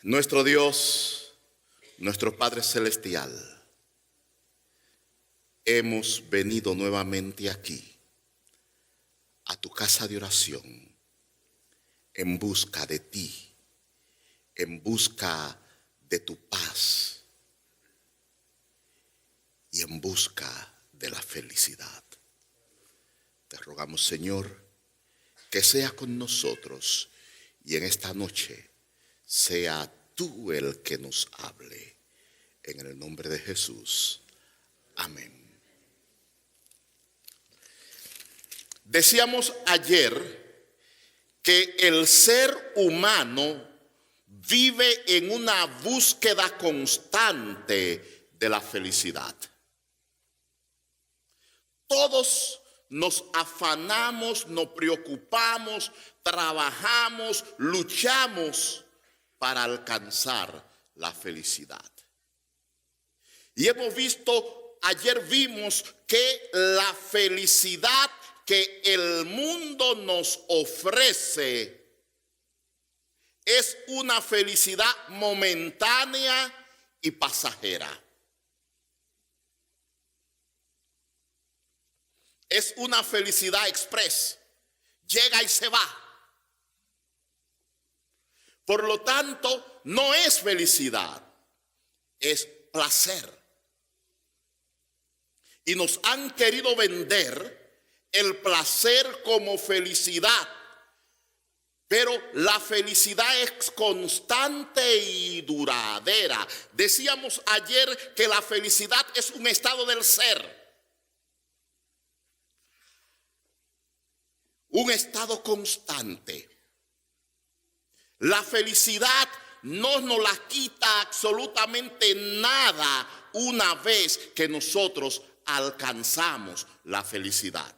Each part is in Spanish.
Nuestro Dios, nuestro Padre Celestial, hemos venido nuevamente aquí, a tu casa de oración, en busca de ti, en busca de tu paz y en busca de la felicidad. Te rogamos, Señor, que sea con nosotros y en esta noche sea tú el que nos hable. En el nombre de Jesús. Amén. Decíamos ayer que el ser humano vive en una búsqueda constante de la felicidad. Todos nos afanamos, nos preocupamos, trabajamos, luchamos para alcanzar la felicidad. Y ayer vimos que la felicidad que el mundo nos ofrece es una felicidad momentánea y pasajera. Es una felicidad express, llega y se va. Por lo tanto, no es felicidad, es placer. Y nos han querido vender el placer como felicidad. Pero la felicidad es constante y duradera. Decíamos ayer que la felicidad es un estado del ser. Un estado constante. La felicidad no nos la quita absolutamente nada una vez que nosotros alcanzamos la felicidad.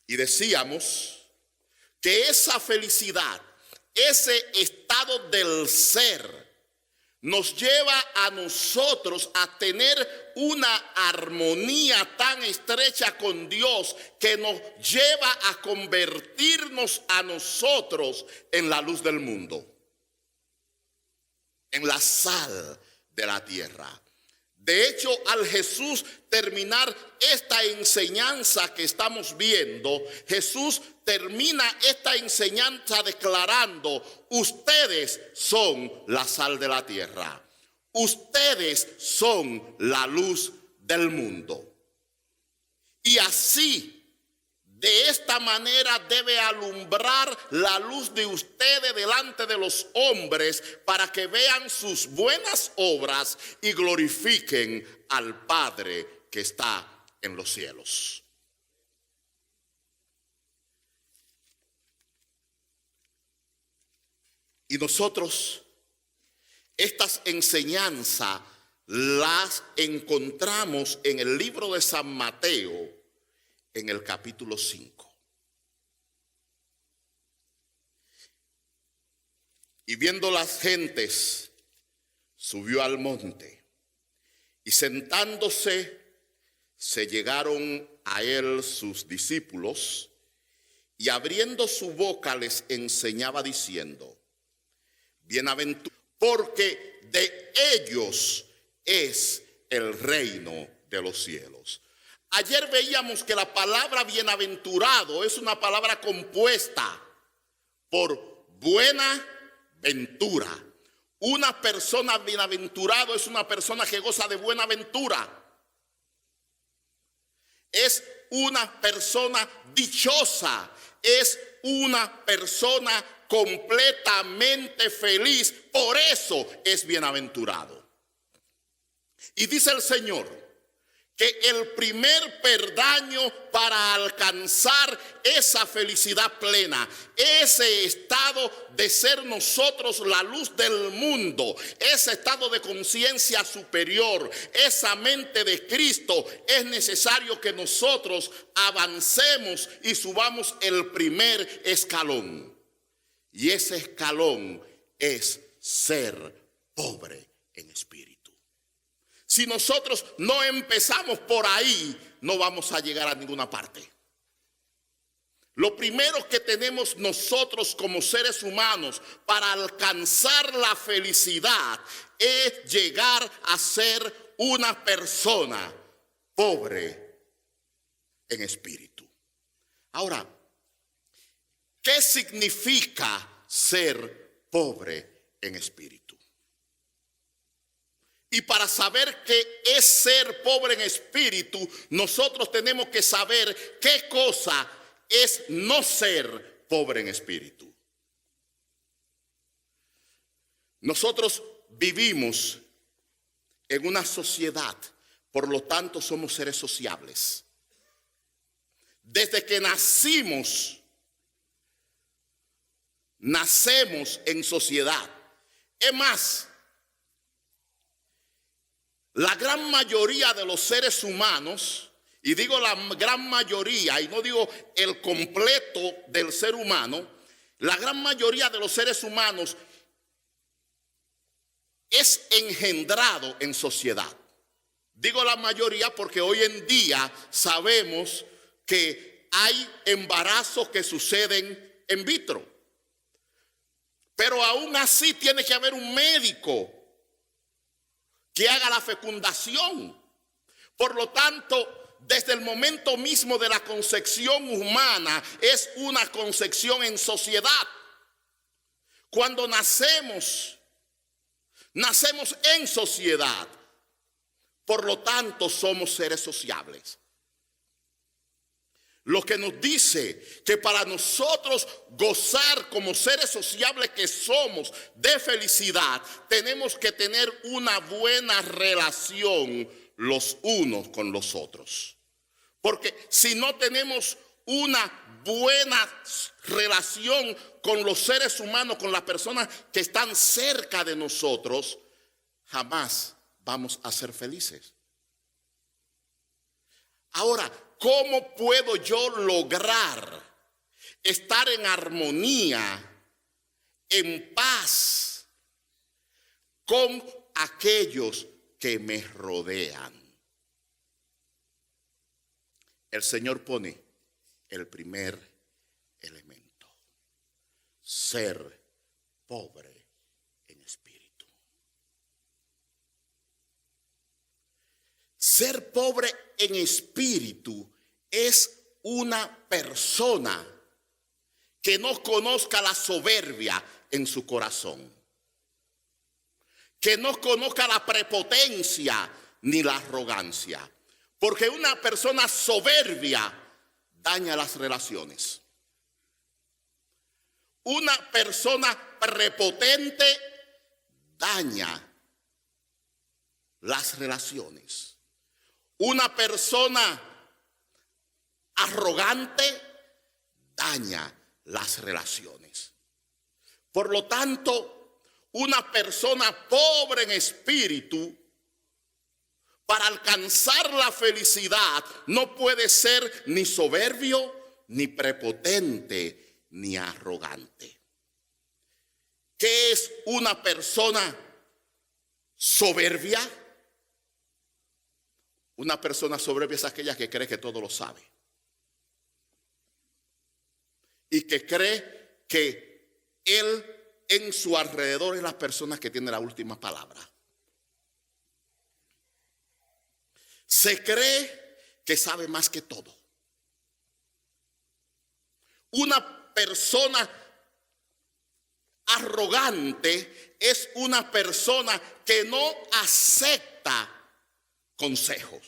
Y decíamos que esa felicidad, ese estado del ser, nos lleva a nosotros a tener una armonía tan estrecha con Dios que nos lleva a convertirnos a nosotros en la luz del mundo, en la sal de la tierra. De hecho, al Jesús terminar esta enseñanza que estamos viendo, Jesús termina esta enseñanza declarando: ustedes son la sal de la tierra, ustedes son la luz del mundo. Y así, de esta manera debe alumbrar la luz de ustedes delante de los hombres para que vean sus buenas obras y glorifiquen al Padre que está en los cielos. Y nosotros estas enseñanzas las encontramos en el libro de San Mateo, en el capítulo 5. Y viendo las gentes, subió al monte, y sentándose, se llegaron a él sus discípulos, y abriendo su boca les enseñaba diciendo: bienaventurados, porque de ellos es el reino de los cielos. Ayer veíamos que la palabra bienaventurado es una palabra compuesta por buena ventura. Una persona bienaventurado es una persona que goza de buena ventura. Es una persona dichosa. Es una persona completamente feliz. Por eso es bienaventurado. Y dice el Señor que el primer peldaño para alcanzar esa felicidad plena, ese estado de ser nosotros la luz del mundo, ese estado de conciencia superior, esa mente de Cristo, es necesario que nosotros avancemos y subamos el primer escalón. Y ese escalón es ser pobre en espíritu. Si nosotros no empezamos por ahí, no vamos a llegar a ninguna parte. Lo primero que tenemos nosotros como seres humanos para alcanzar la felicidad es llegar a ser una persona pobre en espíritu. Ahora, ¿qué significa ser pobre en espíritu? Y para saber qué es ser pobre en espíritu, nosotros tenemos que saber qué cosa es no ser pobre en espíritu. Nosotros vivimos en una sociedad, por lo tanto somos seres sociables. Desde que nacemos en sociedad. Es más, la gran mayoría de los seres humanos, y digo la gran mayoría, y no digo el completo del ser humano, la gran mayoría de los seres humanos es engendrado en sociedad. Digo la mayoría porque hoy en día sabemos que hay embarazos que suceden in vitro. Pero aún así tiene que haber un médico que haga la fecundación. Por lo tanto, desde el momento mismo de la concepción humana es una concepción en sociedad. Cuando nacemos en sociedad. Por lo tanto, somos seres sociables. Lo que nos dice que para nosotros gozar como seres sociables que somos de felicidad, tenemos que tener una buena relación los unos con los otros. Porque si no tenemos una buena relación con los seres humanos, con las personas que están cerca de nosotros, jamás vamos a ser felices. Ahora, ¿cómo puedo yo lograr estar en armonía, en paz con aquellos que me rodean? El Señor pone el primer elemento: ser pobre en espíritu. Ser pobre en espíritu es una persona que no conozca la soberbia en su corazón, que no conozca la prepotencia ni la arrogancia, porque una persona soberbia daña las relaciones. Una persona prepotente daña las relaciones. Una persona arrogante daña las relaciones. Por lo tanto, una persona pobre en espíritu, para alcanzar la felicidad, no puede ser ni soberbio, ni prepotente, ni arrogante. ¿Qué es una persona soberbia? Una persona soberbia es aquella que cree que todo lo sabe. Y que cree que él en su alrededor es la persona que tiene la última palabra. Se cree que sabe más que todo. Una persona arrogante es una persona que no acepta consejos.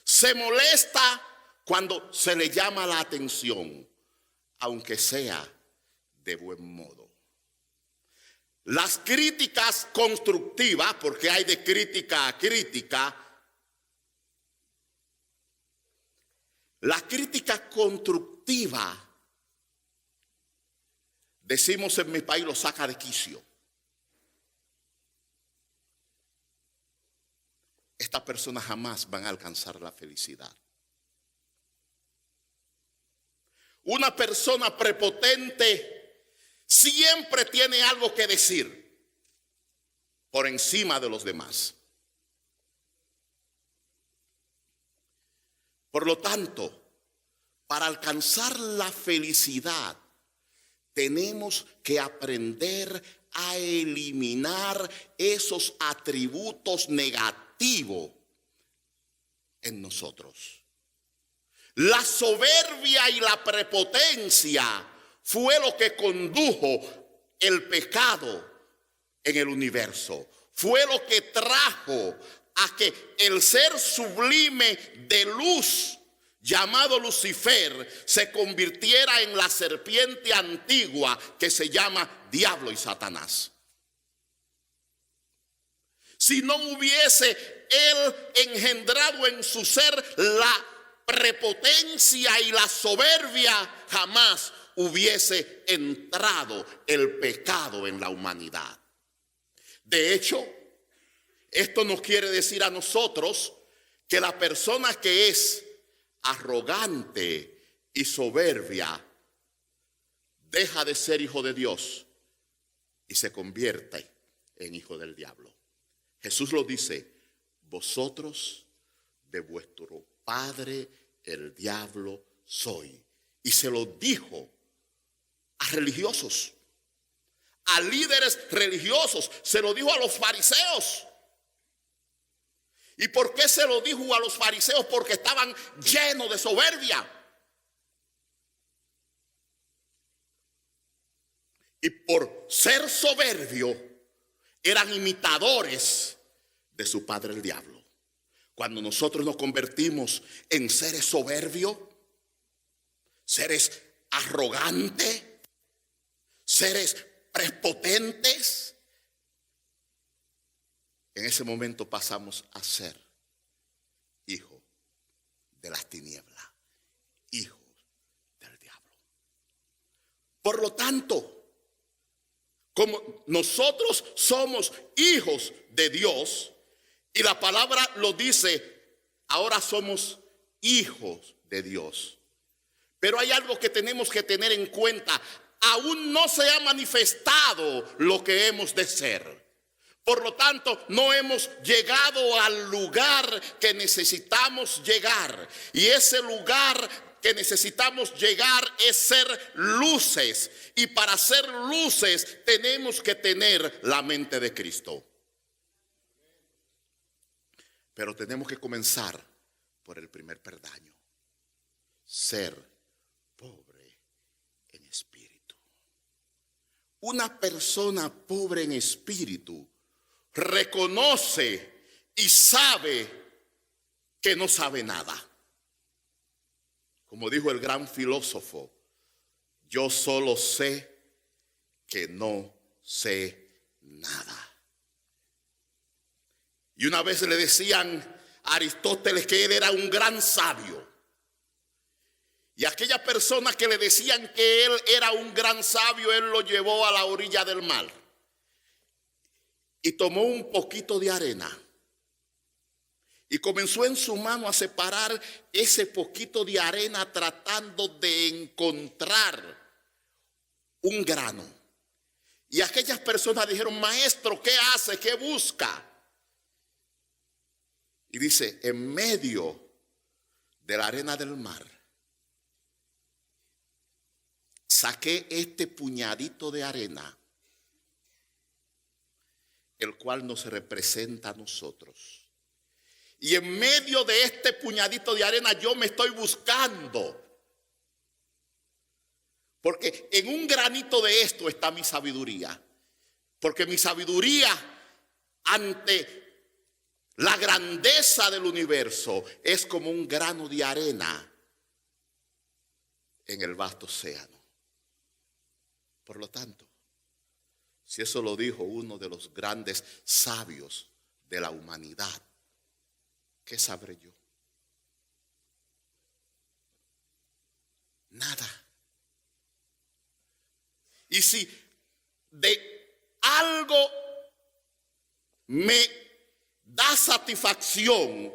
Se molesta cuando se le llama la atención, aunque sea de buen modo. Las críticas constructivas, porque hay de crítica a crítica, la crítica constructiva, decimos en mi país, lo saca de quicio. Estas personas jamás van a alcanzar la felicidad. Una persona prepotente siempre tiene algo que decir por encima de los demás. Por lo tanto, Para alcanzar la felicidad, tenemos que aprender a eliminar esos atributos negativos en nosotros. La soberbia y la prepotencia fue lo que condujo el pecado en el universo. Fue lo que trajo a que el ser sublime de luz llamado Lucifer se convirtiera en la serpiente antigua que se llama Diablo y Satanás. Si no hubiese él engendrado en su ser la prepotencia y la soberbia, jamás hubiese entrado el pecado en la humanidad. De hecho, esto nos quiere decir a nosotros que la persona que es arrogante y soberbia deja de ser hijo de Dios y se convierte en hijo del diablo. Jesús lo dice: vosotros de vuestro padre el diablo soy. Y se lo dijo a religiosos, a líderes religiosos, se lo dijo a los fariseos. ¿Y por qué se lo dijo a los fariseos? Porque estaban llenos de soberbia. Y por ser soberbio, eran imitadores de su padre el diablo. Cuando nosotros nos convertimos en seres soberbios, seres arrogantes, seres prepotentes, en ese momento pasamos a ser hijos de las tinieblas, hijos del diablo. Por lo tanto, como nosotros somos hijos de Dios, y la palabra lo dice, ahora somos hijos de Dios. Pero hay algo que tenemos que tener en cuenta: aún no se ha manifestado lo que hemos de ser. Por lo tanto, no hemos llegado al lugar que necesitamos llegar. Y ese lugar que necesitamos llegar es ser luces. Y para ser luces tenemos que tener la mente de Cristo. Pero tenemos que comenzar por el primer peldaño: ser pobre en espíritu. Una persona pobre en espíritu reconoce y sabe que no sabe nada. Como dijo el gran filósofo: yo solo sé que no sé nada. Y una vez le decían a Aristóteles que él era un gran sabio. Y aquella persona que le decían que él era un gran sabio, él lo llevó a la orilla del mar. Y tomó un poquito de arena. Y comenzó en su mano a separar ese poquito de arena, tratando de encontrar un grano. Y aquellas personas dijeron: maestro, ¿qué hace? ¿Qué busca? Y dice: en medio de la arena del mar, saqué este puñadito de arena, el cual nos representa a nosotros. Y en medio de este puñadito de arena yo me estoy buscando. Porque en un granito de esto está mi sabiduría. Porque mi sabiduría ante la grandeza del universo es como un grano de arena en el vasto océano. Por lo tanto, si eso lo dijo uno de los grandes sabios de la humanidad, ¿qué sabré yo? Nada. Y si de algo me da satisfacción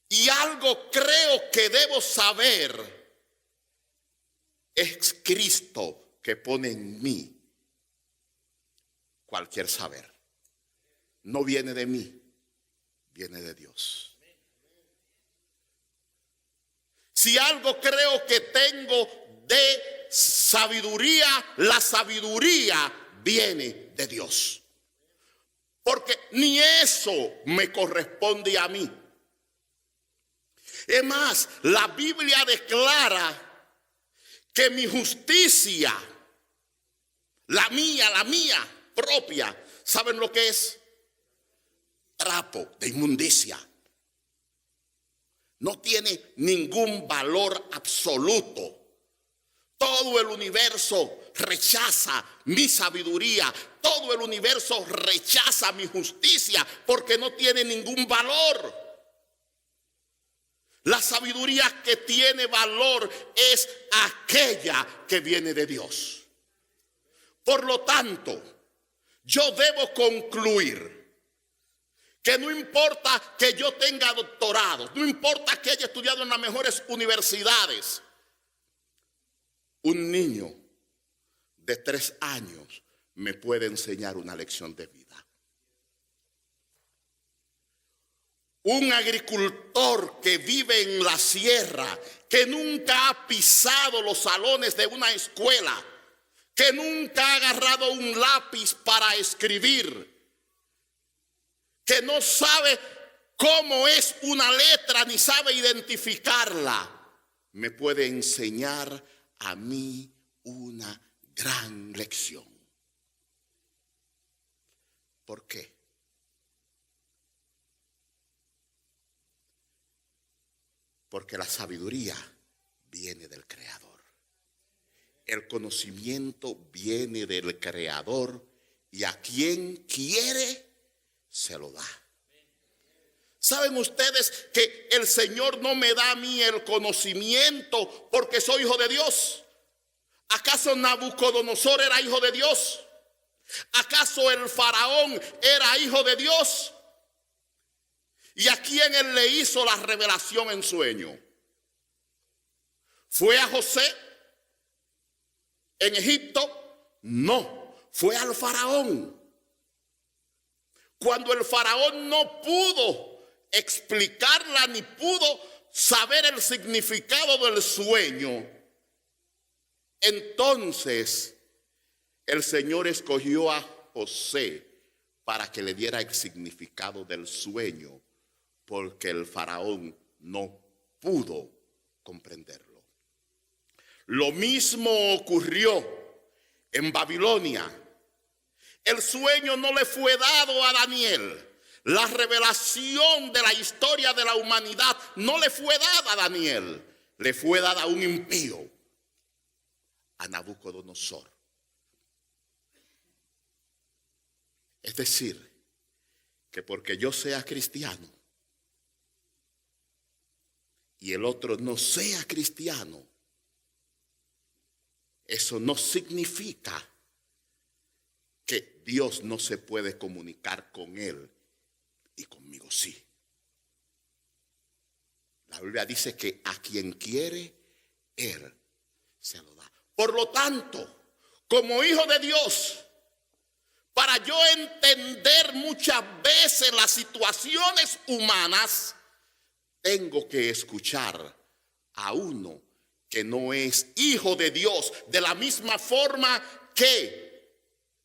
y algo creo que debo saber, es Cristo que pone en mí cualquier saber. No viene de mí, viene de Dios. Si algo creo que tengo de sabiduría, la sabiduría viene de Dios. Porque ni eso me corresponde a mí. Es más, la Biblia declara que mi justicia, la mía propia, ¿saben lo que es? Trapo de inmundicia. No tiene ningún valor absoluto. Todo el universo rechaza mi sabiduría. Todo el universo rechaza mi justicia porque no tiene ningún valor. La sabiduría que tiene valor es aquella que viene de Dios. Por lo tanto, yo debo concluir que no importa que yo tenga doctorado, no importa que haya estudiado en las mejores universidades, un niño de 3 años me puede enseñar una lección de vida. Un agricultor que vive en la sierra, que nunca ha pisado los salones de una escuela, que nunca ha agarrado un lápiz para escribir, que no sabe cómo es una letra ni sabe identificarla, me puede enseñar a mí una gran lección. ¿Por qué? Porque la sabiduría viene del Creador. El conocimiento viene del Creador y a quien quiere se lo da. ¿Saben ustedes que el Señor no me da a mí el conocimiento porque soy hijo de Dios? ¿Acaso Nabucodonosor era hijo de Dios? ¿Acaso el faraón era hijo de Dios? ¿Y a quién él le hizo la revelación en sueño? ¿Fue a José en Egipto? No, fue al faraón. Cuando el faraón no pudo explicarla ni pudo saber el significado del sueño, entonces el Señor escogió a José para que le diera el significado del sueño, porque el faraón no pudo comprenderlo. Lo mismo ocurrió en Babilonia. El sueño no le fue dado a Daniel. La revelación de la historia de la humanidad no le fue dada a Daniel. Le fue dada a un impío, a Nabucodonosor. Es decir, que porque yo sea cristiano y el otro no sea cristiano, eso no significa que Dios no se puede comunicar con él y conmigo sí. La Biblia dice que a quien quiere, él se lo da. Por lo tanto, como hijo de Dios, para yo entender muchas veces las situaciones humanas, tengo que escuchar a uno que no es hijo de Dios, de la misma forma que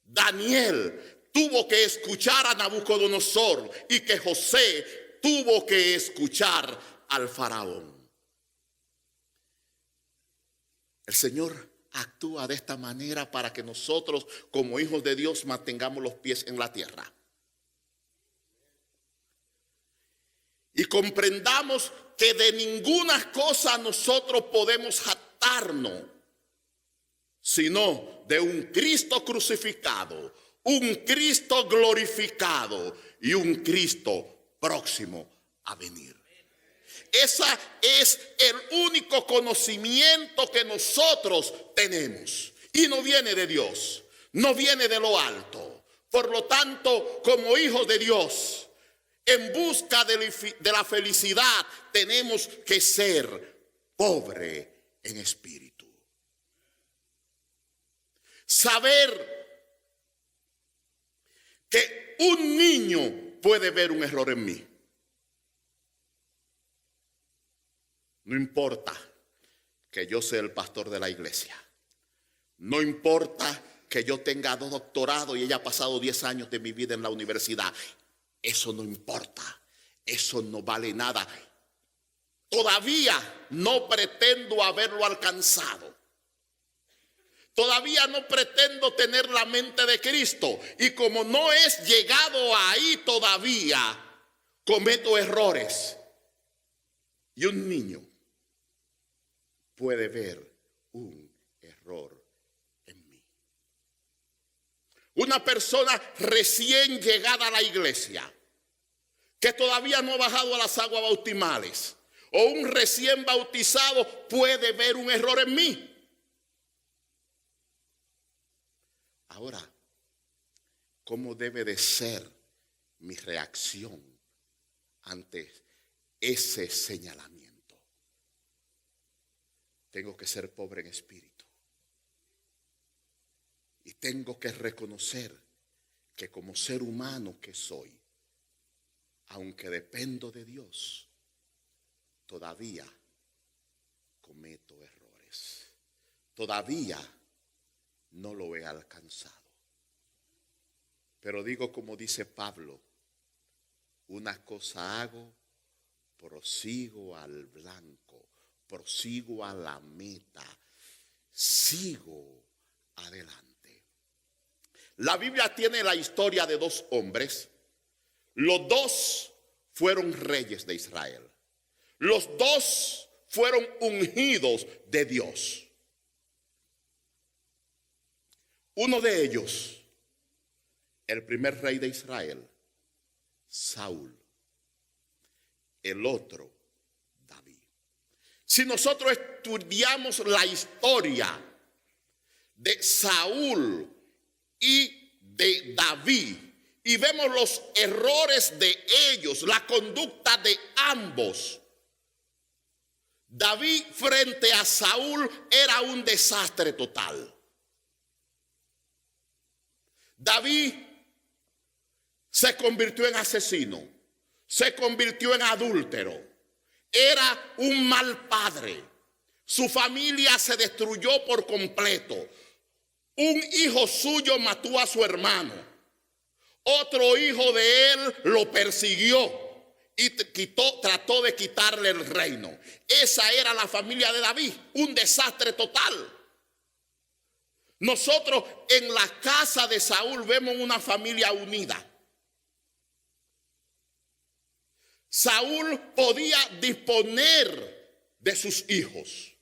Daniel tuvo que escuchar a Nabucodonosor y que José tuvo que escuchar al faraón. El Señor actúa de esta manera para que nosotros, como hijos de Dios, mantengamos los pies en la tierra. Y comprendamos que de ninguna cosa nosotros podemos jactarnos, sino de un Cristo crucificado, un Cristo glorificado y un Cristo próximo a venir. Ese es el único conocimiento que nosotros tenemos. Y no viene de Dios, no viene de lo alto. Por lo tanto, como hijos de Dios, en busca de la felicidad, tenemos que ser pobres en espíritu. Saber que un niño puede ver un error en mí. No importa que yo sea el pastor de la iglesia. No importa que yo tenga 2 doctorados y haya pasado 10 años de mi vida en la universidad. Eso no importa. Eso no vale nada. Todavía no pretendo haberlo alcanzado. Todavía no pretendo tener la mente de Cristo. Y como no es llegado ahí todavía, cometo errores. Y un niño puede ver un error en mí. Una persona recién llegada a la iglesia, que todavía no ha bajado a las aguas bautismales, o un recién bautizado puede ver un error en mí. Ahora, ¿cómo debe de ser mi reacción ante ese señalamiento? Tengo que ser pobre en espíritu. Y tengo que reconocer que como ser humano que soy, aunque dependo de Dios, todavía cometo errores. Todavía no lo he alcanzado. Pero digo como dice Pablo, una cosa hago, prosigo al blanco, prosigo a la meta, sigo adelante. La Biblia tiene la historia de 2 hombres. Los 2 fueron reyes de Israel. Los 2 fueron ungidos de Dios. Uno de ellos, el primer rey de Israel, Saúl. El otro, David. Si nosotros estudiamos la historia de Saúl y de David y vemos los errores de ellos, la conducta de ambos, David frente a Saúl era un desastre total. David se convirtió en asesino, se convirtió en adúltero, era un mal padre. Su familia se destruyó por completo. Un hijo suyo mató a su hermano. Otro hijo de él lo persiguió y trató de quitarle el reino. Esa era la familia de David, un desastre total. Nosotros en la casa de Saúl vemos una familia unida. Saúl podía disponer de sus hijos.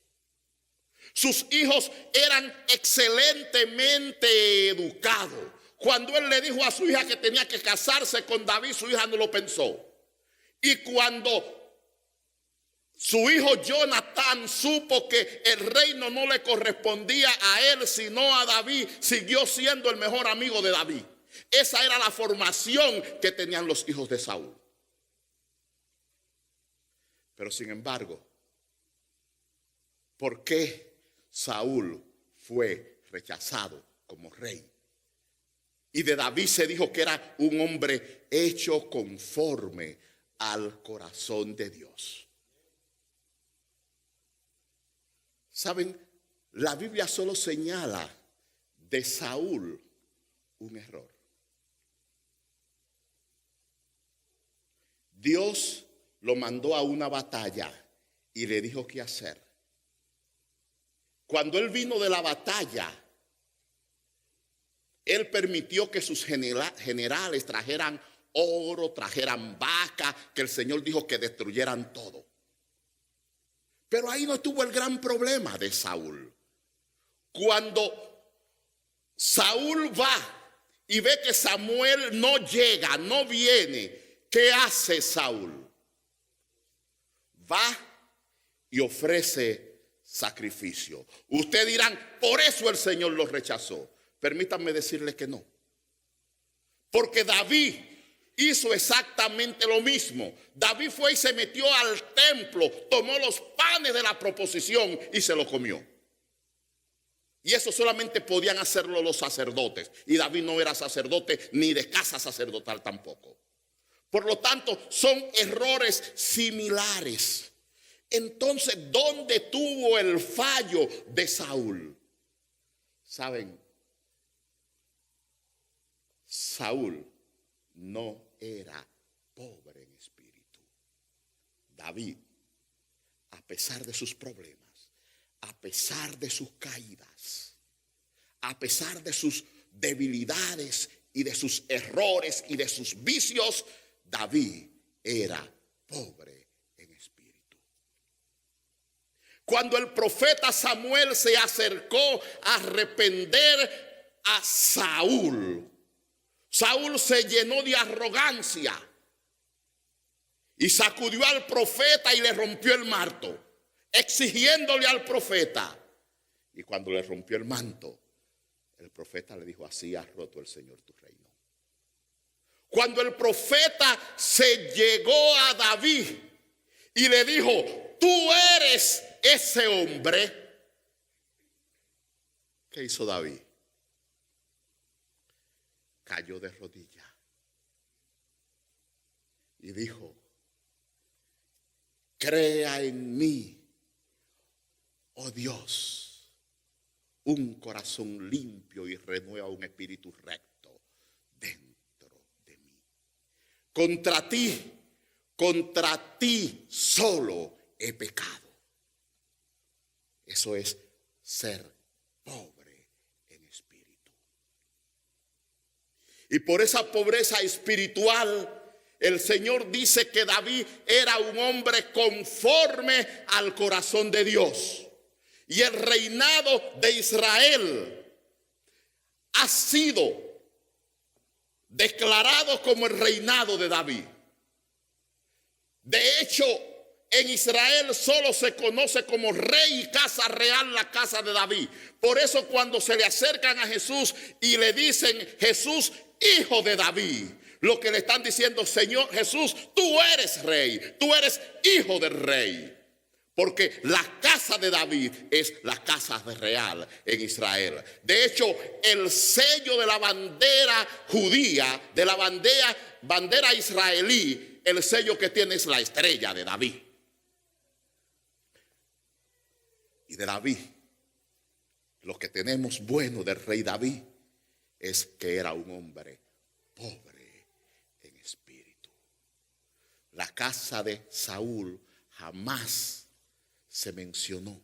Sus hijos eran excelentemente educados. Cuando él le dijo a su hija que tenía que casarse con David, su hija no lo pensó. Y cuando su hijo Jonatán supo que el reino no le correspondía a él sino a David, siguió siendo el mejor amigo de David. Esa era la formación que tenían los hijos de Saúl. Pero sin embargo, ¿por qué Saúl fue rechazado como rey? Y de David se dijo que era un hombre hecho conforme al corazón de Dios. ¿Saben? La Biblia solo señala de Saúl un error. Dios lo mandó a una batalla y le dijo qué hacer. Cuando él vino de la batalla, él permitió que sus generales trajeran oro, trajeran vaca, que el Señor dijo que destruyeran todo. Pero ahí no estuvo el gran problema de Saúl. Cuando Saúl va y ve que Samuel no llega, no viene, ¿qué hace Saúl? Va y ofrece sacrificio. Ustedes dirán, por eso el Señor los rechazó. Permítanme decirles que no. Porque David hizo exactamente lo mismo. David fue y se metió al templo, tomó los panes de la proposición y se los comió. Y eso solamente podían hacerlo los sacerdotes. Y David no era sacerdote ni de casa sacerdotal tampoco. Por lo tanto, son errores similares. Entonces, ¿dónde tuvo el fallo de Saúl? ¿Saben? Saúl no era pobre en espíritu. David, a pesar de sus problemas, a pesar de sus caídas, a pesar de sus debilidades y de sus errores y de sus vicios, David era pobre en espíritu. Cuando el profeta Samuel se acercó a reprender a Saúl, Saúl se llenó de arrogancia y sacudió al profeta y le rompió el manto, exigiéndole al profeta. Y cuando le rompió el manto, el profeta le dijo: así ha roto el Señor tu reino. Cuando el profeta se llegó a David y le dijo: tú eres ese hombre, ¿qué hizo David? Cayó de rodillas y dijo: crea en mí, oh Dios, un corazón limpio y renueva un espíritu recto dentro de mí. Contra ti solo he pecado. Eso es ser pobre en espíritu. Y por esa pobreza espiritual, el Señor dice que David era un hombre conforme al corazón de Dios. Y el reinado de Israel ha sido declarado como el reinado de David. De hecho, en Israel solo se conoce como rey y casa real la casa de David. Por eso cuando se le acercan a Jesús y le dicen: Jesús, hijo de David, lo que le están diciendo: Señor Jesús, tú eres rey, tú eres hijo del rey. Porque la casa de David es la casa real en Israel. De hecho, el sello de la bandera judía, de la bandera israelí, el sello que tiene es la estrella de David. Y de David, lo que tenemos bueno del rey David es que era un hombre pobre en espíritu. La casa de Saúl jamás se mencionó,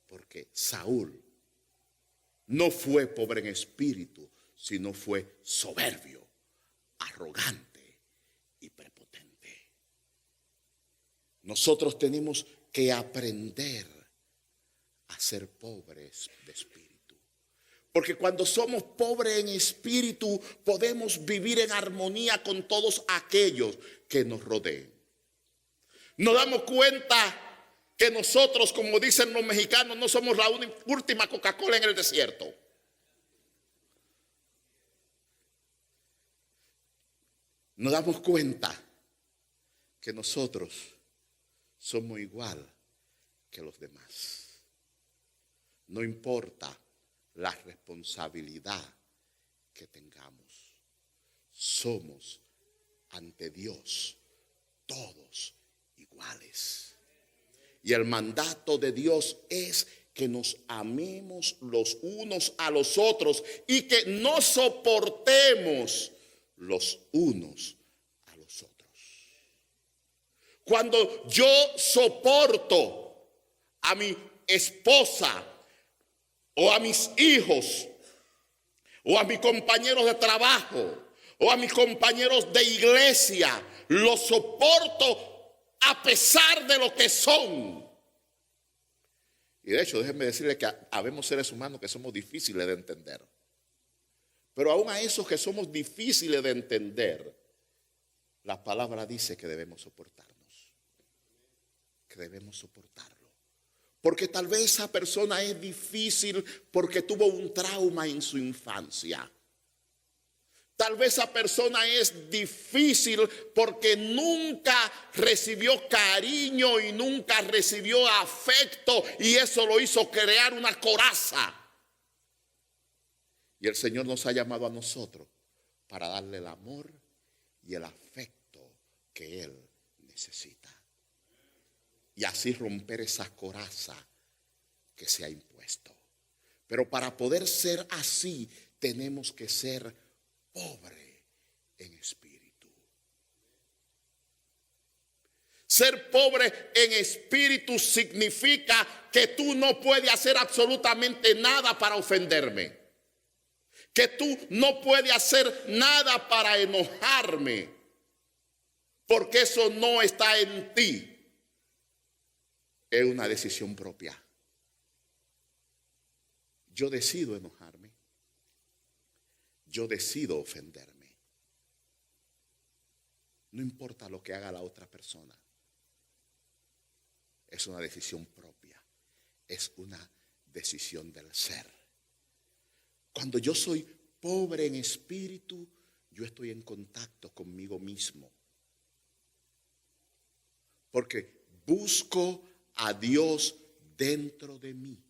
porque Saúl no fue pobre en espíritu, sino fue soberbio, arrogante y prepotente. Nosotros tenemos que aprender a ser pobres de espíritu, porque cuando somos pobres en espíritu podemos vivir en armonía con todos aquellos que nos rodeen. Nos damos cuenta que nosotros, como dicen los mexicanos, no somos la última Coca-Cola en el desierto. Nos damos cuenta que nosotros somos igual que los demás. No importa la responsabilidad que tengamos, somos ante Dios todos iguales. Y el mandato de Dios es que nos amemos los unos a los otros y que nos soportemos los unos a los otros. Cuando yo soporto a mi esposa o a mis hijos o a mis compañeros de trabajo o a mis compañeros de iglesia, los soporto a pesar de lo que son. Y de hecho, déjenme decirles que habemos seres humanos que somos difíciles de entender. Pero aún a esos que somos difíciles de entender, la palabra dice que debemos soportarnos. Que debemos soportarlo. Porque tal vez esa persona es difícil porque tuvo un trauma en su infancia. Tal vez esa persona es difícil porque nunca recibió cariño y nunca recibió afecto, y eso lo hizo crear una coraza. Y el Señor nos ha llamado a nosotros para darle el amor y el afecto que Él necesita. y así romper esa coraza que se ha impuesto. Pero para poder ser así, tenemos que ser pobres en espíritu. Ser pobre en espíritu significa que tú no puedes hacer absolutamente nada para ofenderme. Que tú no puedes hacer nada para enojarme. Porque eso no está en ti. Es una decisión propia. Yo decido enojarme. Yo decido ofenderme. No importa lo que haga la otra persona. Es una decisión propia. Es una decisión del ser. Cuando yo soy pobre en espíritu, yo estoy en contacto conmigo mismo. Porque busco a Dios dentro de mí.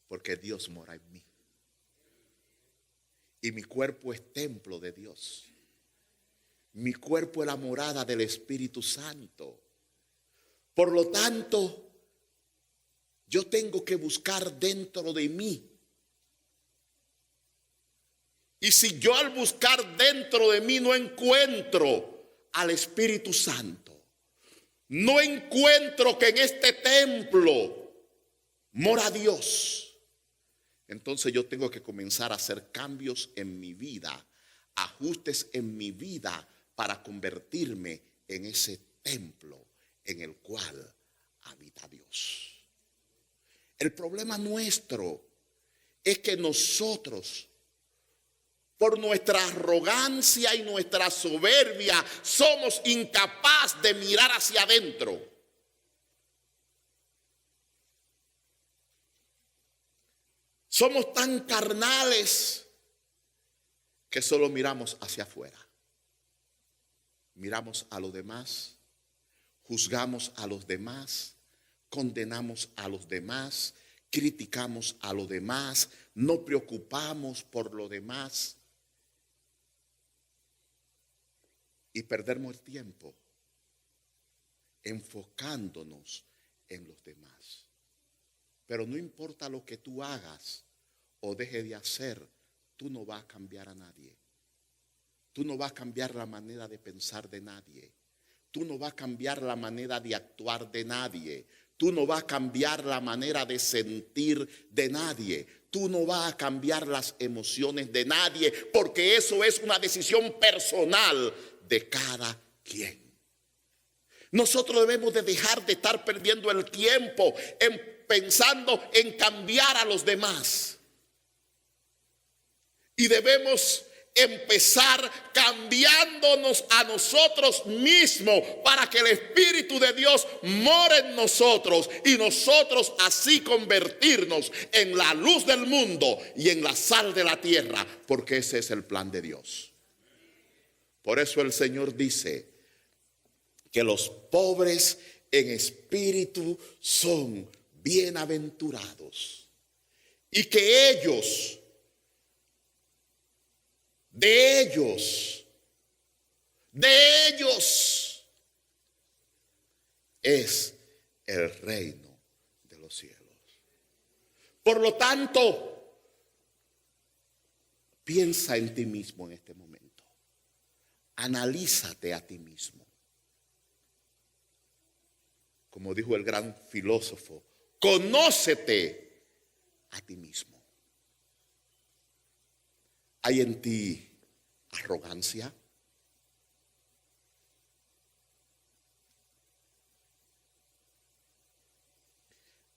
Porque Dios mora en mí. Y mi cuerpo es templo de Dios. Mi cuerpo es la morada del Espíritu Santo. Por lo tanto, yo tengo que buscar dentro de mí. Y si yo al buscar dentro de mí no encuentro al Espíritu Santo, no encuentro que en este templo mora Dios, entonces yo tengo que comenzar a hacer cambios en mi vida, ajustes en mi vida para convertirme en ese templo en el cual habita Dios. El problema nuestro es que nosotros, por nuestra arrogancia y nuestra soberbia, somos incapaces de mirar hacia adentro. Somos tan carnales que solo miramos hacia afuera. Miramos a los demás, juzgamos a los demás, condenamos a los demás, criticamos a los demás, no preocupamos por lo demás. Y perdemos el tiempo enfocándonos en los demás. Pero no importa lo que tú hagas o dejes de hacer, tú no vas a cambiar a nadie. Tú no vas a cambiar la manera de pensar de nadie. Tú no vas a cambiar la manera de actuar de nadie. Tú no vas a cambiar la manera de sentir de nadie. Tú no vas a cambiar las emociones de nadie, porque eso es una decisión personal de cada quien. Nosotros debemos de dejar de estar perdiendo el tiempo pensando en cambiar a los demás. Y debemos empezar cambiándonos a nosotros mismos para que el Espíritu de Dios more en nosotros y nosotros así convertirnos en la luz del mundo y en la sal de la tierra, porque ese es el plan de Dios. Por eso el Señor dice que los pobres en espíritu son bienaventurados y que de ellos es el reino de los cielos. Por lo tanto, piensa en ti mismo en este momento. Analízate a ti mismo. Como dijo el gran filósofo, conócete a ti mismo. ¿Hay en ti arrogancia?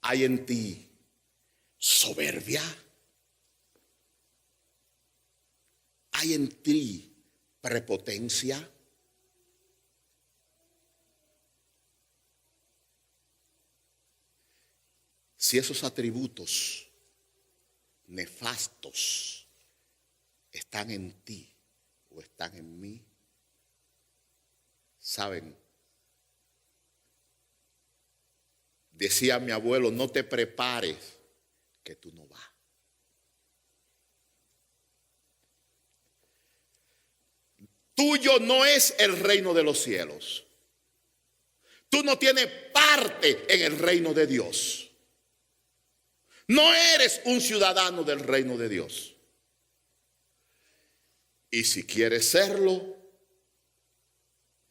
¿Hay en ti soberbia? ¿Hay en ti prepotencia? Si esos atributos nefastos están en ti o están en mí, ¿saben? Decía mi abuelo, no te prepares que tú no vas. Tuyo no es el reino de los cielos. tú no tienes parte en el reino de Dios. No eres un ciudadano del reino de Dios. Y si quieres serlo,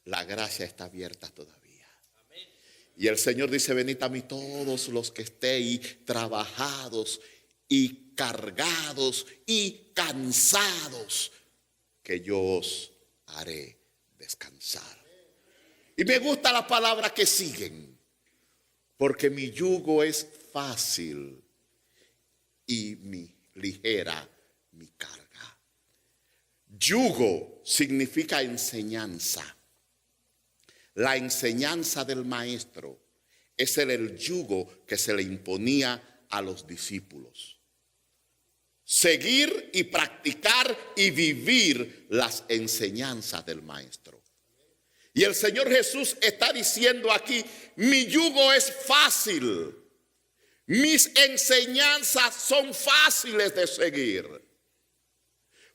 la gracia está abierta todavía. Y el Señor dice: venid a mí todos los que estéis trabajados y cargados y cansados, que yo os haré descansar. Y me gusta la palabra que siguen, porque mi yugo es fácil y ligera mi carga. Yugo significa enseñanza. La enseñanza del maestro es el yugo que se le imponía a los discípulos. Seguir y practicar y vivir las enseñanzas del maestro. Y el Señor Jesús está diciendo aquí: mi yugo es fácil, mis enseñanzas son fáciles de seguir,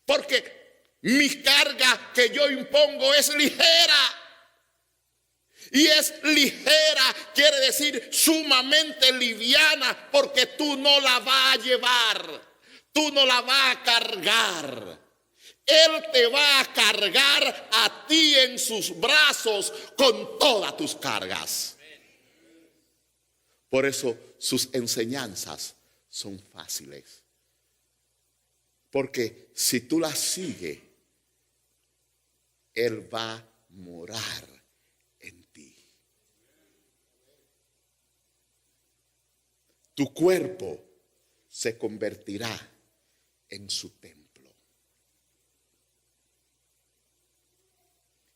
porque mi carga que yo impongo es ligera. Y es ligera, quiere decir sumamente liviana, porque tú no la vas a llevar, tú no la vas a cargar. Él te va a cargar a ti en sus brazos con todas tus cargas. Por eso sus enseñanzas son fáciles. Porque si tú las sigues, Él va a morar en ti. Tu cuerpo se convertirá en su templo.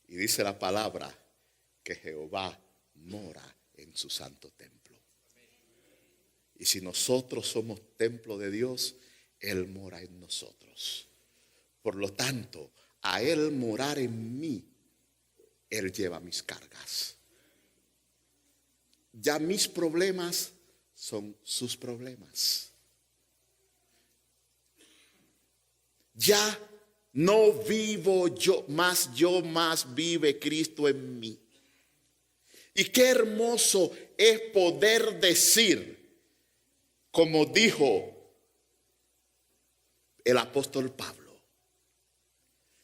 Y dice la palabra que Jehová mora en su santo templo. Y si nosotros somos templo de Dios, Él mora en nosotros. Por lo tanto, a Él morar en mí, Él lleva mis cargas. Ya mis problemas son sus problemas. Ya no vivo yo más vive Cristo en mí. Y qué hermoso es poder decir, como dijo el apóstol Pablo.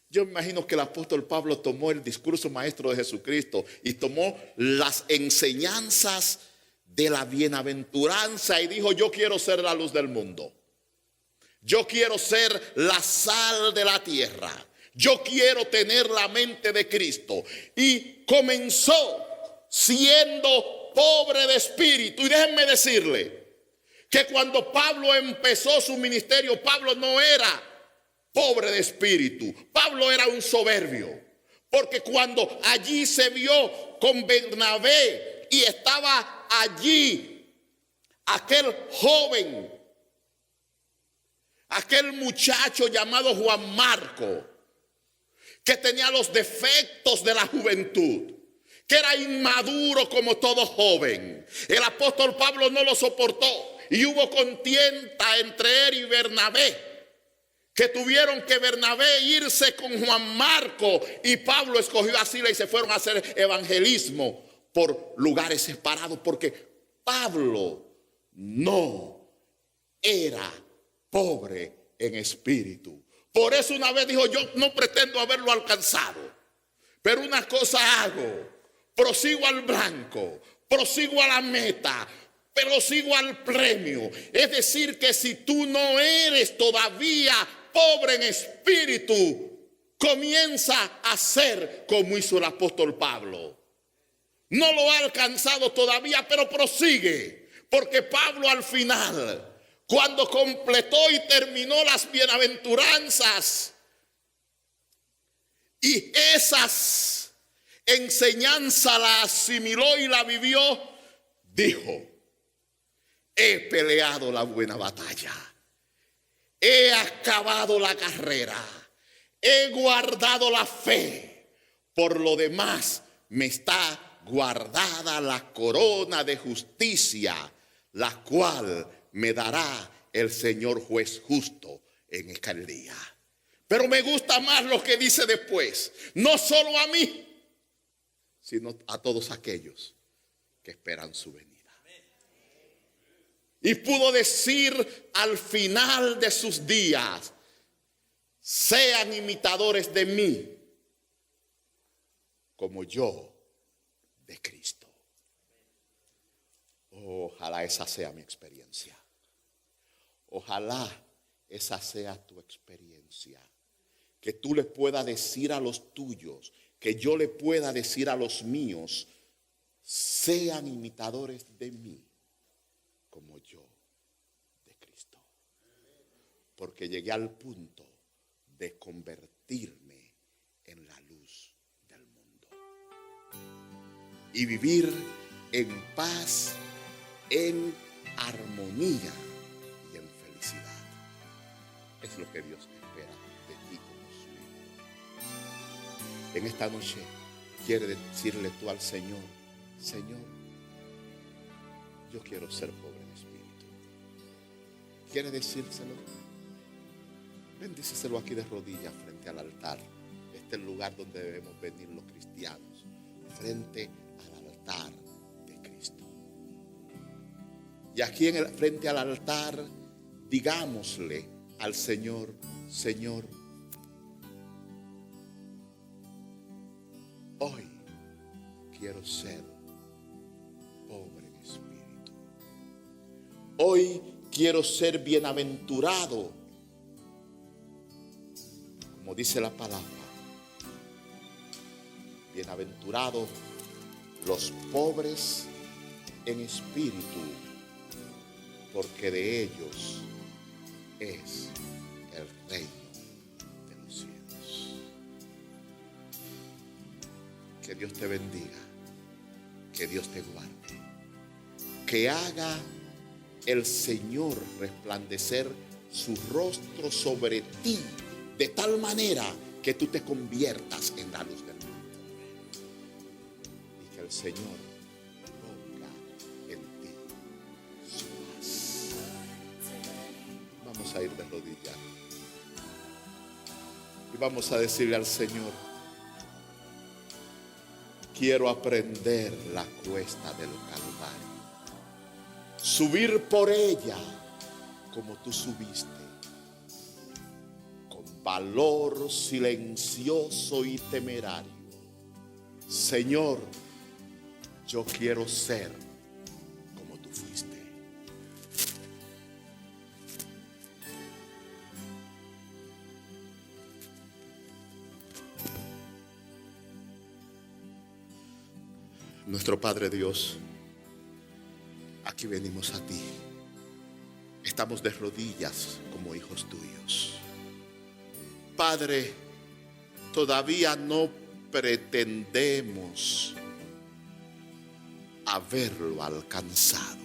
Yo me imagino que el apóstol Pablo tomó el discurso maestro de Jesucristo y tomó las enseñanzas de la bienaventuranza y dijo: yo quiero ser la luz del mundo. Yo quiero ser la sal de la tierra. Yo quiero tener la mente de Cristo. Y comenzó siendo pobre de espíritu. Y déjenme decirle que cuando Pablo empezó su ministerio, Pablo no era pobre de espíritu. Pablo era un soberbio. Porque cuando allí se vio con Bernabé y estaba allí aquel joven, aquel muchacho llamado Juan Marco, que tenía los defectos de la juventud, que era inmaduro como todo joven, el apóstol Pablo no lo soportó y hubo contienda entre él y Bernabé, que tuvieron que Bernabé irse con Juan Marco y Pablo escogió a Silas y se fueron a hacer evangelismo por lugares separados, porque Pablo no era pobre en espíritu. Por eso una vez dijo: yo no pretendo haberlo alcanzado, pero una cosa hago, prosigo al blanco, prosigo a la meta, prosigo al premio. Es decir, que si tú no eres todavía pobre en espíritu, comienza a ser como hizo el apóstol Pablo. No lo ha alcanzado todavía, pero prosigue, porque Pablo al final, cuando completó y terminó las bienaventuranzas y esas enseñanzas la asimiló y la vivió, dijo: he peleado la buena batalla, he acabado la carrera, he guardado la fe, por lo demás me está guardada la corona de justicia, la cual me dará el Señor juez justo en aquel día. Pero me gusta más lo que dice después: no solo a mí, sino a todos aquellos que esperan su venida. Y pudo decir al final de sus días: sean imitadores de mí, como yo de Cristo. Ojalá esa sea mi experiencia. Ojalá esa sea tu experiencia. Que tú le puedas decir a los tuyos, que yo le pueda decir a los míos: sean imitadores de mí, como yo de Cristo. Porque llegué al punto de convertirme en la luz del mundo y vivir en paz, en armonía y en felicidad. Es lo que Dios espera de ti como su hijo. En esta noche quiere decirle tú al Señor: Señor, yo quiero ser pobre en espíritu. ¿Quiere decírselo? Bendíceselo aquí de rodillas frente al altar. Este es el lugar donde debemos venir los cristianos, frente al altar de Cristo. Y aquí frente al altar, digámosle al Señor: Señor, hoy quiero ser pobre en espíritu. Hoy quiero ser bienaventurado, como dice la palabra. Bienaventurados los pobres en espíritu, porque de ellos es el reino de los cielos. Que Dios te bendiga, que Dios te guarde, que haga el Señor resplandecer su rostro sobre ti de tal manera que tú te conviertas en la luz del mundo, y que el Señor ponga en ti su paz. Vamos a ir de rodillas y vamos a decirle al Señor: quiero aprender la cuesta del Calvario, subir por ella como tú subiste, con valor silencioso y temerario. Señor, yo quiero ser como tú fuiste. Nuestro Padre Dios, aquí venimos a ti. Estamos de rodillas como hijos tuyos. Padre, todavía no pretendemos haberlo alcanzado.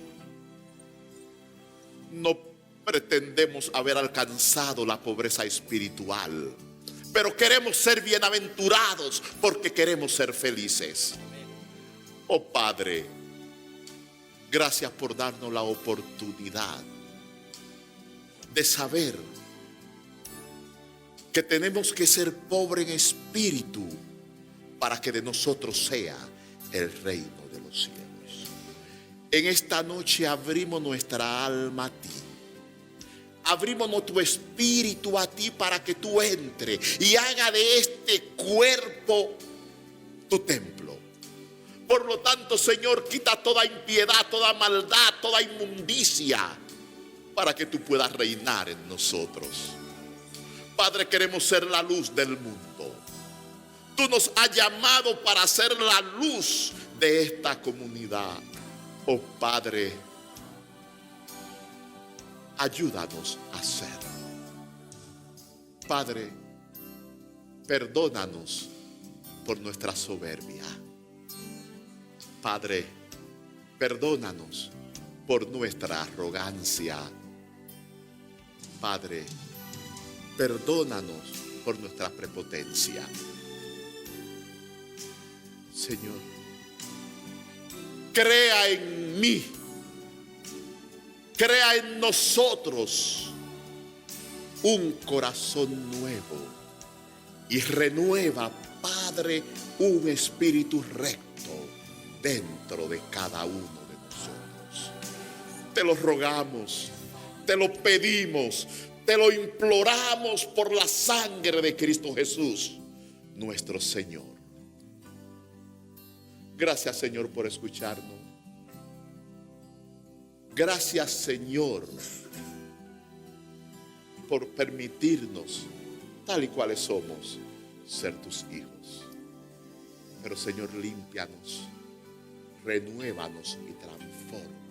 No pretendemos haber alcanzado la pobreza espiritual, pero queremos ser bienaventurados porque queremos ser felices. Oh Padre, gracias por darnos la oportunidad de saber que tenemos que ser pobres en espíritu para que de nosotros sea el reino de los cielos. En esta noche abrimos nuestra alma a ti. Abrimos nuestro espíritu a ti para que tú entres y haga de este cuerpo tu templo. Por lo tanto, Señor, quita toda impiedad, toda maldad, toda inmundicia, para que tú puedas reinar en nosotros. Padre, queremos ser la luz del mundo. Tú nos has llamado para ser la luz de esta comunidad. Oh Padre, ayúdanos a hacerlo. Padre, perdónanos por nuestra soberbia. Padre, perdónanos por nuestra arrogancia. Padre, perdónanos por nuestra prepotencia. Señor, crea en mí, crea en nosotros un corazón nuevo y renueva, Padre, un espíritu recto dentro de cada uno de nosotros. Te lo rogamos, te lo pedimos, te lo imploramos por la sangre de Cristo Jesús, nuestro Señor. Gracias, Señor, por escucharnos. Gracias, Señor, por permitirnos, tal y cuales somos, ser tus hijos. Pero, Señor, límpianos, renuévanos y transfórmanos.